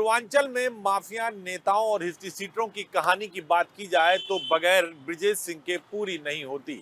पूर्वांचल में माफिया नेताओं और हिस्ट्री सीटरों की कहानी की बात की जाए तो बगैर ब्रजेश सिंह के पूरी नहीं होती।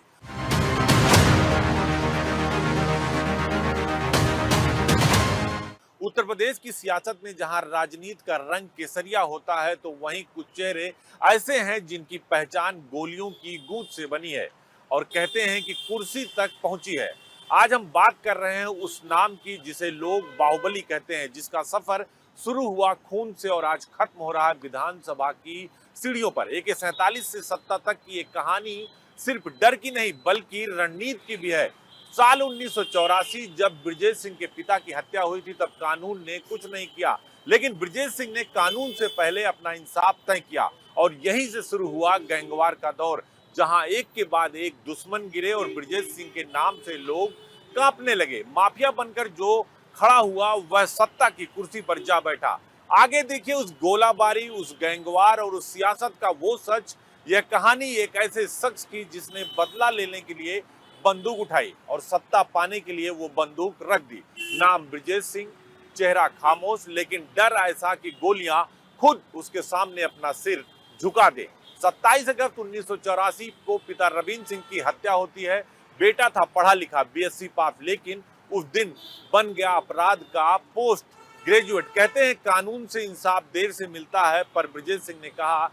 उत्तर प्रदेश की सियासत में जहां राजनीति का रंग केसरिया होता है तो वहीं कुछ चेहरे ऐसे हैं जिनकी पहचान गोलियों की गूंज से बनी है और कहते हैं कि कुर्सी तक पहुंची है। आज हम बात कर रहे हैं उस नाम की जिसे लोग बाहुबली कहते हैं, जिसका सफर शुरू हुआ खून से और आज खत्म हो रहा है विधानसभा की सीढ़ियों पर। AK-47 से सत्ता तक की एक कहानी सिर्फ डर की नहीं बल्कि रणनीति की भी है। साल 1984 जब ब्रजेश सिंह के पिता की हत्या हुई थी तब कानून ने कुछ नहीं किया, लेकिन ब्रजेश सिंह ने कानून से पहले अपना इंसाफ तय किया और यहीं से शुरू हुआ गैंगवार का दौर, जहां एक के बाद एक दुश्मन गिरे और ब्रजेश सिंह के नाम से लोग कांपने लगे। माफिया बनकर जो खड़ा हुआ वह सत्ता की कुर्सी पर जा बैठा। आगे देखिए उस गोलाबारी, उस गैंगवार और उस सियासत का वो सच। यह कहानी एक ऐसे शख्स की जिसने बदला लेने के लिए बंदूक उठाई और सत्ता पाने के लिए वो बंदूक रख दी। नाम ब्रजेश सिंह, चेहरा खामोश, लेकिन डर ऐसा कि गोलियां खुद उसके सामने अपना सिर झुका दे। 27 अगस्त 1984 को पिता रविंद्र सिंह की हत्या होती है। बेटा था पढ़ा लिखा BSc पास, लेकिन उस दिन बन गया अपराध का पोस्ट ग्रेजुएट। कहते हैं कानून से इंसाफ देर से मिलता है, पर ब्रजेश सिंह ने कहा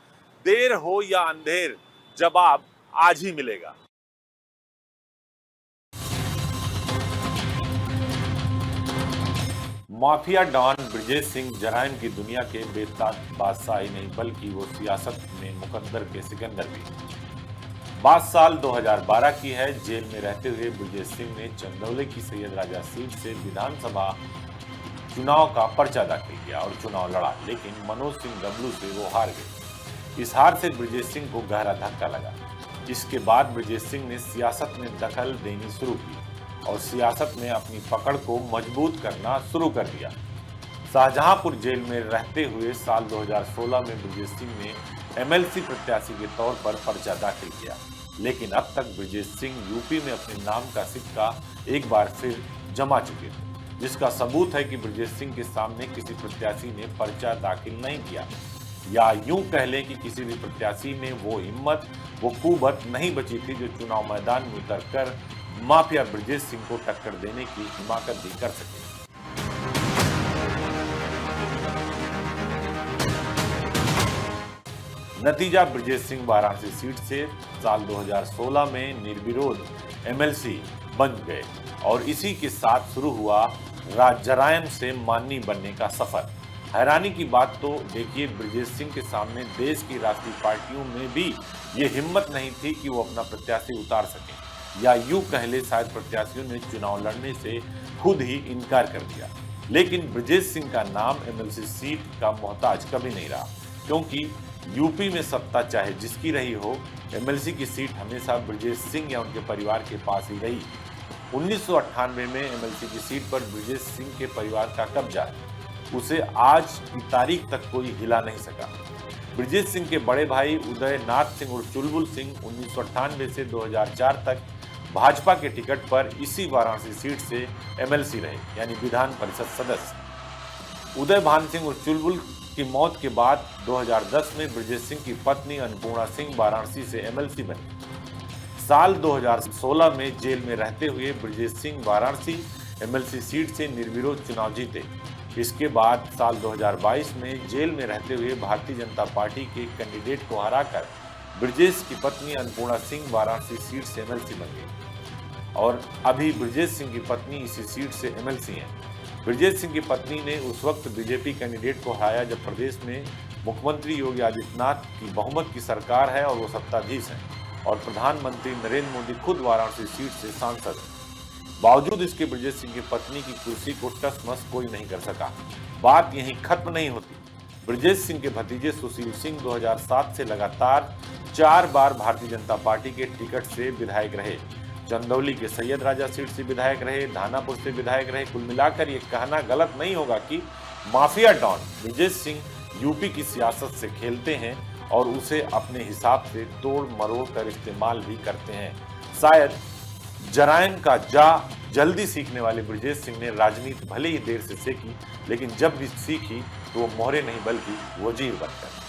देर हो या अंधेर जवाब आज ही मिलेगा। माफिया डॉन ब्रजेश सिंह जराइम की दुनिया के बेताज बादशाह ही नहीं बल्कि वो सियासत में मुकद्दर के सिकंदर भी। बात साल 2012 की है। जेल में रहते हुए ब्रजेश सिंह ने चंदौली की सैयद राजा सीट से विधानसभा चुनाव का पर्चा दाखिल किया और चुनाव लड़ा, लेकिन मनोज सिंह डब्लू से वो हार गए। इस हार से ब्रजेश सिंह को गहरा धक्का लगा। इसके बाद ब्रजेश सिंह ने सियासत में दखल देनी शुरू की और सियासत में अपनी पकड़ को मजबूत करना शुरू कर दिया। शाहजहांपुर जेल में रहते हुए साल 2016 में ब्रजेश सिंह ने MLC प्रत्याशी के तौर पर पर्चा दाखिल किया, लेकिन अब तक ब्रजेश सिंह यूपी में अपने नाम का सिक्का एक बार फिर जमा चुके थे, जिसका सबूत है कि ब्रजेश सिंह के सामने किसी प्रत्याशी ने पर्चा दाखिल नहीं किया, या यूं कह लें कि किसी भी प्रत्याशी में वो हिम्मत, वो कुवत नहीं बची थी जो चुनाव मैदान में उतरकर माफिया ब्रजेश सिंह को टक्कर देने की हिमाकत भी कर सके। नतीजा ब्रजेश सिंह वाराणसी सीट से साल 2016 में निर्विरोध MLC बन गए और इसी के साथ शुरू हुआ जराइम से माननी बनने का सफर। हैरानी की बात तो देखिए, ब्रजेश सिंह के सामने देश की राष्ट्रीय पार्टियों में भी ये हिम्मत नहीं थी कि वो अपना प्रत्याशी उतार सकें, या यूं कह ले शायद प्रत्याशियों ने चुनाव लड़ने से खुद ही इनकार कर दिया। लेकिन ब्रजेश सिंह का नाम MLC सीट का मोहताज कभी नहीं रहा, क्योंकि यूपी में सत्ता चाहे जिसकी रही हो, MLC की सीट हमेशा ब्रजेश सिंह या उनके परिवार के पास ही रही। 1998 में MLC की सीट पर ब्रजेश सिंह के परिवार का कब्जा है, उसे आज की तारीख तक कोई हिला नहीं सका। ब्रजेश सिंह के बड़े भाई उदय नाथ सिंह और चुलबुल सिंह 1998 से 2004 तक भाजपा के टिकट पर इसी वाराणसी सीट से MLC रहे, यानी विधान परिषद सदस्य। उदय भान सिंह और चुलबुल की मौत के बाद 2010 में ब्रजेश सिंह की पत्नी अन्नपूर्णा सिंह वाराणसी से MLC बनी। साल 2016 में जेल में रहते हुए ब्रजेश सिंह वाराणसी MLC सीट से निर्विरोध चुनाव जीते। इसके बाद साल 2022 में जेल में रहते हुए भारतीय जनता पार्टी के कैंडिडेट को हराकर ब्रजेश की पत्नी अन्नपूर्णा सिंह वाराणसी सीट से MLC बन गई और अभी ब्रजेश सिंह की पत्नी इसी सीट से MLC हैं। ब्रजेश सिंह की पत्नी ने उस वक्त बीजेपी कैंडिडेट को हराया जब प्रदेश में मुख्यमंत्री योगी आदित्यनाथ की बहुमत की सरकार है और वो सत्ताधीश हैं और प्रधानमंत्री नरेंद्र मोदी खुद वाराणसी सीट से सांसद हैं। बावजूद इसके ब्रजेश सिंह की पत्नी की कुर्सी को टस मस कोई नहीं कर सका। बात यहीं खत्म नहीं होती। ब्रजेश सिंह के भतीजे सुशील सिंह 2007 से लगातार 4 बार भारतीय जनता पार्टी के टिकट से विधायक रहे। चंदौली के सैयद राजा सीट से विधायक रहे, धानापुर से विधायक रहे। कुल मिलाकर ये कहना गलत नहीं होगा कि mafia don Brajesh Singh UP की सियासत से खेलते हैं और उसे अपने हिसाब से तोड़ मरोड़ कर इस्तेमाल भी करते हैं। शायद जराइम का जल्दी सीखने वाले ब्रजेश सिंह ने राजनीति भले ही देर से सीखी, लेकिन जब भी सीखी तो वो मोहरे नहीं बल्कि वजीर बनकर।